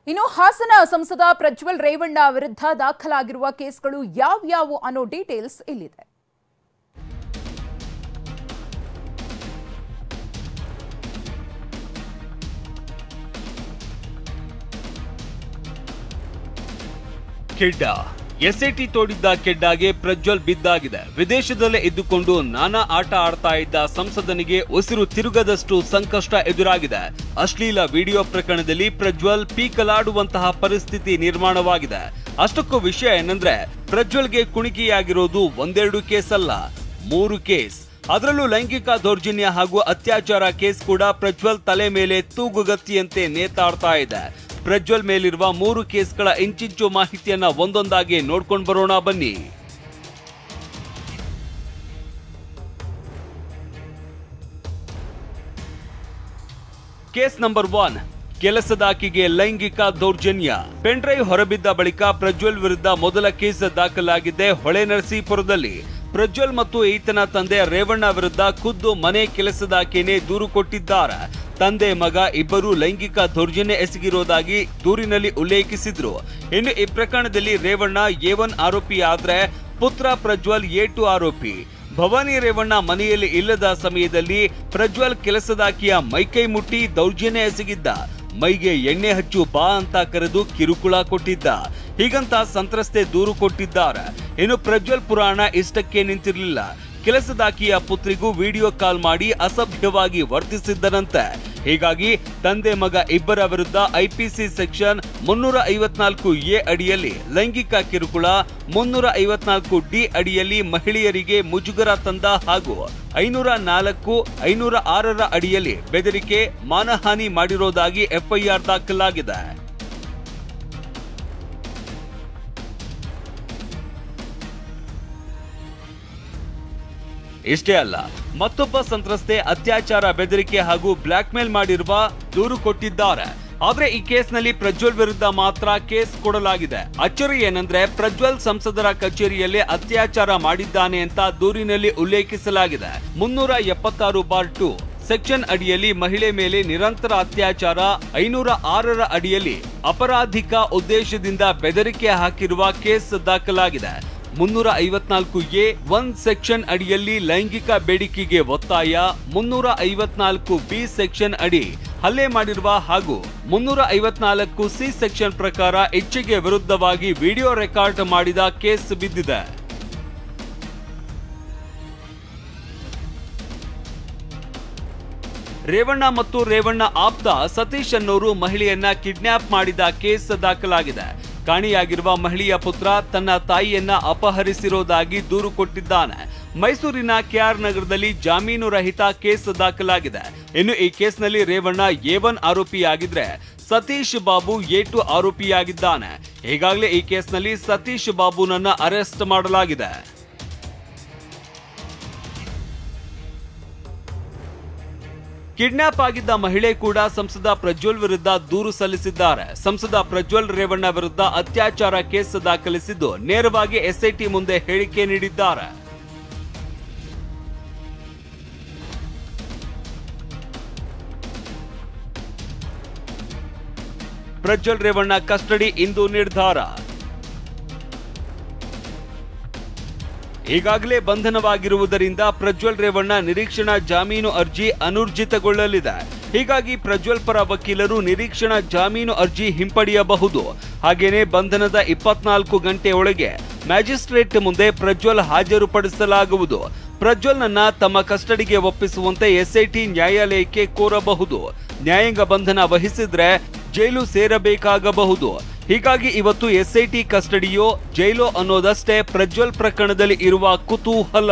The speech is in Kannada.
ಇನ್ನು ಹಾಸನ ಸಂಸದ ಪ್ರಜ್ವಲ್ ರೇವಣ್ಣ ವಿರುದ್ಧ ದಾಖಲಾಗಿರುವ ಕೇಸ್ಗಳು ಯಾವ್ಯಾವು ಅನ್ನೋ ಡೀಟೇಲ್ಸ್ ಇಲ್ಲಿದೆ. ಕೆಡ್ಡ ಎಸ್ಐಟಿ ತೋಡಿದ್ದ ಕೆಡ್ಡಾಗೆ ಪ್ರಜ್ವಲ್ ಬಿದ್ದಾಗಿದೆ. ವಿದೇಶದಲ್ಲೇ ಇದ್ದುಕೊಂಡು ನಾನಾ ಆಟ ಆಡ್ತಾ ಇದ್ದ ಸಂಸದನಿಗೆ ಉಸಿರು ತಿರುಗದಷ್ಟು ಸಂಕಷ್ಟ ಎದುರಾಗಿದೆ. ಅಶ್ಲೀಲ ವಿಡಿಯೋ ಪ್ರಕರಣದಲ್ಲಿ ಪ್ರಜ್ವಲ್ ಪೀಕಲಾಡುವಂತಹ ಪರಿಸ್ಥಿತಿ ನಿರ್ಮಾಣವಾಗಿದೆ. ಅಷ್ಟಕ್ಕೂ ವಿಷಯ ಏನಂದ್ರೆ ಪ್ರಜ್ವಲ್ಗೆ ಕುಣಿಕೆಯಾಗಿರೋದು ಒಂದೆರಡು ಕೇಸ್ ಅಲ್ಲ, 3 ಕೇಸ್. ಅದರಲ್ಲೂ ಲೈಂಗಿಕ ದೌರ್ಜನ್ಯ ಹಾಗೂ ಅತ್ಯಾಚಾರ ಕೇಸ್ ಕೂಡ ಪ್ರಜ್ವಲ್ ತಲೆ ಮೇಲೆ ತೂಗುಗತ್ತಿಯಂತೆ ನೇತಾಡ್ತಾ ಇದೆ. ಪ್ರಜ್ವಲ್ ಮೇಲಿರುವ 3 ಕೇಸ್ಗಳ ಇಂಚಿಂಚು ಮಾಹಿತಿಯನ್ನ ಒಂದೊಂದಾಗಿ ನೋಡ್ಕೊಂಡು ಬರೋಣ ಬನ್ನಿ. ಕೇಸ್ ನಂಬರ್ 1, ಕೆಲಸದಾಕಿಗೆ ಲೈಂಗಿಕ ದೌರ್ಜನ್ಯ. ಪೆನ್ಡ್ರೈವ್ ಹೊರಬಿದ್ದ ಬಳಿಕ ಪ್ರಜ್ವಲ್ ವಿರುದ್ಧ ಮೊದಲ ಕೇಸ್ ದಾಖಲಾಗಿದೆ ಹೊಳೆನರಸೀಪುರದಲ್ಲಿ. ಪ್ರಜ್ವಲ್ ಮತ್ತು ಈತನ ತಂದೆ ರೇವಣ್ಣ ವಿರುದ್ಧ ಖುದ್ದು ಮನೆ ಕೆಲಸದಾಕಿನೇ ದೂರು ಕೊಟ್ಟಿದ್ದಾರೆ. ತಂದೆ ಮಗ ಇಬ್ಬರು ಲೈಂಗಿಕ ದೌರ್ಜನ್ಯ ಎಸಗಿರೋದಾಗಿ ದೂರಿನಲ್ಲಿ ಉಲ್ಲೇಖಿಸಿದ್ರು. ಇನ್ನು ಈ ಪ್ರಕರಣದಲ್ಲಿ ರೇವಣ್ಣ A1 ಆರೋಪಿ ಆದ್ರೆ ಪುತ್ರ ಪ್ರಜ್ವಲ್ A2 ಆರೋಪಿ. ಭವಾನಿ ರೇವಣ್ಣ ಮನೆಯಲ್ಲಿ ಇಲ್ಲದ ಸಮಯದಲ್ಲಿ ಪ್ರಜ್ವಲ್ ಕೆಲಸದಾಕಿಯ ಮೈಕೈ ಮುಟ್ಟಿ ದೌರ್ಜನ್ಯ ಎಸಗಿದ್ದ. ಮೈಗೆ ಎಣ್ಣೆ ಹಚ್ಚು ಬಾ ಅಂತ ಕರೆದು ಕಿರುಕುಳ ಕೊಟ್ಟಿದ್ದ. ಹೀಗಂತ ಸಂತ್ರಸ್ತೆ ದೂರು ಕೊಟ್ಟಿದ್ದಾರೆ. ಇನ್ನು ಪ್ರಜ್ವಲ್ ಪುರಾಣ ಇಷ್ಟಕ್ಕೆ ನಿಂತಿರಲಿಲ್ಲ. ಕೆಲಸದಾಕಿಯ ಪುತ್ರಿಗೂ ವಿಡಿಯೋ ಕಾಲ್ ಮಾಡಿ ಅಸಭ್ಯವಾಗಿ ವರ್ತಿಸಿದ್ದರಂತೆ. ಹೀಗಾಗಿ ತಂದೆ ಮಗ ಇಬ್ಬರ ವಿರುದ್ಧ IPC ಸೆಕ್ಷನ್ 354A ಅಡಿಯಲ್ಲಿ ಲೈಂಗಿಕ ಕಿರುಕುಳ, 354D ಅಡಿಯಲ್ಲಿ ಮಹಿಳೆಯರಿಗೆ ಮುಜುಗರ ತಂದ ಹಾಗೂ 504, 506 ಅಡಿಯಲ್ಲಿ ಬೆದರಿಕೆ, ಮಾನಹಾನಿ ಮಾಡಿರೋದಾಗಿ FIR ದಾಖಲಾಗಿದೆ. ಇಷ್ಟೇ ಅಲ್ಲ, ಮತ್ತೊಬ್ಬ ಸಂತ್ರಸ್ತೆ ಅತ್ಯಾಚಾರ, ಬೆದರಿಕೆ ಹಾಗೂ ಬ್ಲಾಕ್ ಮೇಲ್ ಮಾಡಿರುವ ದೂರು ಕೊಟ್ಟಿದ್ದಾರೆ. ಆದ್ರೆ ಈ ಕೇಸ್ನಲ್ಲಿ ಪ್ರಜ್ವಲ್ ವಿರುದ್ಧ ಮಾತ್ರ ಕೇಸ್ ಕೊಡಲಾಗಿದೆ. ಅಚ್ಚರಿ ಏನಂದ್ರೆ ಪ್ರಜ್ವಲ್ ಸಂಸದರ ಕಚೇರಿಯಲ್ಲಿ ಅತ್ಯಾಚಾರ ಮಾಡಿದ್ದಾನೆ ಅಂತ ದೂರಿನಲ್ಲಿ ಉಲ್ಲೇಖಿಸಲಾಗಿದೆ. 376/2 ಸೆಕ್ಷನ್ ಅಡಿಯಲ್ಲಿ ಮಹಿಳೆ ಮೇಲೆ ನಿರಂತರ ಅತ್ಯಾಚಾರ, 506 ಅಡಿಯಲ್ಲಿ ಅಪರಾಧಿಕ ಉದ್ದೇಶದಿಂದ ಬೆದರಿಕೆ ಹಾಕಿರುವ ಕೇಸ್ ದಾಖಲಾಗಿದೆ. 354A1 ಸೆಕ್ಷನ್ ಅಡಿಯಲ್ಲಿ ಲೈಂಗಿಕ ಬೇಡಿಕೆಗೆ ಒತ್ತಾಯ, 354B ಸೆಕ್ಷನ್ ಅಡಿ ಹಲ್ಲೆ ಮಾಡಿರುವ ಹಾಗೂ 354C ಸೆಕ್ಷನ್ ಪ್ರಕಾರ ಇಚ್ಛೆಗೆ ವಿರುದ್ಧವಾಗಿ ವಿಡಿಯೋ ರೆಕಾರ್ಡ್ ಮಾಡಿದ ಕೇಸ್ ಬಿದ್ದಿದೆ. ರೇವಣ್ಣ ಮತ್ತು ರೇವಣ್ಣ ಆಪ್ತ ಸತೀಶ್ ಅನ್ನೋರು ಮಹಿಳೆಯನ್ನ ಕಿಡ್ನಾಪ್ ಮಾಡಿದ ಕೇಸ್ ದಾಖಲಾಗಿದೆ. ಕಾಣೆಯಾಗಿರುವ ಮಹಿಳೆಯ ಪುತ್ರ ತನ್ನ ತಾಯಿಯನ್ನ ಅಪಹರಿಸಿರೋದಾಗಿ ದೂರು ಕೊಟ್ಟಿದ್ದಾನೆ. ಮೈಸೂರಿನ KR ನಗರದಲ್ಲಿ ಜಾಮೀನು ರಹಿತ ಕೇಸ್ ದಾಖಲಾಗಿದೆ. ಇನ್ನು ಈ ಕೇಸ್ನಲ್ಲಿ ರೇವಣ್ಣ A1 ಆರೋಪಿಯಾಗಿದ್ರೆ ಸತೀಶ್ ಬಾಬು A2 ಆರೋಪಿಯಾಗಿದ್ದಾನೆ. ಈಗಾಗಲೇ ಈ ಕೇಸ್ನಲ್ಲಿ ಸತೀಶ್ ಬಾಬುನನ್ನ ಅರೆಸ್ಟ್ ಮಾಡಲಾಗಿದೆ. ಕಿಡ್ನಾಪ್ ಆಗಿದ್ದ ಮಹಿಳೆ ಕೂಡ ಸಂಸದ ಪ್ರಜ್ವಲ್ ವಿರುದ್ಧ ದೂರು ಸಲ್ಲಿಸಿದ್ದಾರೆ. ಸಂಸದ ಪ್ರಜ್ವಲ್ ರೇವಣ್ಣ ವಿರುದ್ಧ ಅತ್ಯಾಚಾರ ಕೇಸ್ ದಾಖಲಿಸಿದ್ದು ನೇರವಾಗಿ SIT ಮುಂದೆ ಹೇಳಿಕೆ ನೀಡಿದ್ದಾರೆ. ಪ್ರಜ್ವಲ್ ರೇವಣ್ಣ ಕಸ್ಟಡಿ ಇಂದು ನಿರ್ಧಾರ. ಈಗಾಗಲೇ ಬಂಧನವಾಗಿರುವುದರಿಂದ ಪ್ರಜ್ವಲ್ ರೇವಣ್ಣ ನಿರೀಕ್ಷಣಾ ಜಾಮೀನು ಅರ್ಜಿ ಅನೂರ್ಜಿತಗೊಳ್ಳಲಿದೆ. ಹೀಗಾಗಿ ಪ್ರಜ್ವಲ್ ಪರ ವಕೀಲರು ನಿರೀಕ್ಷಣಾ ಜಾಮೀನು ಅರ್ಜಿ ಹಿಂಪಡೆಯಬಹುದು. ಹಾಗೇನೇ ಬಂಧನದ 24 ಗಂಟೆ ಒಳಗೆ ಮ್ಯಾಜಿಸ್ಟ್ರೇಟ್ ಮುಂದೆ ಪ್ರಜ್ವಲ್ ಹಾಜರುಪಡಿಸಲಾಗುವುದು. ಪ್ರಜ್ವಲ್ನನ್ನ ತಮ್ಮ ಕಸ್ಟಡಿಗೆ ಒಪ್ಪಿಸುವಂತೆ SIT ನ್ಯಾಯಾಲಯಕ್ಕೆ ಕೋರಬಹುದು. ನ್ಯಾಯಾಂಗ ಬಂಧನ ವಹಿಸಿದ್ರೆ ಜೈಲು ಸೇರಬೇಕಾಗಬಹುದು. ಹೀಗಾಗಿ ಇವತ್ತು SIT ಕಸ್ಟಡಿಯೋ ಜೈಲೋ ಅನ್ನೋದಷ್ಟೇ ಪ್ರಜ್ವಲ್ ಪ್ರಕರಣದಲ್ಲಿ ಇರುವ ಕುತೂಹಲ.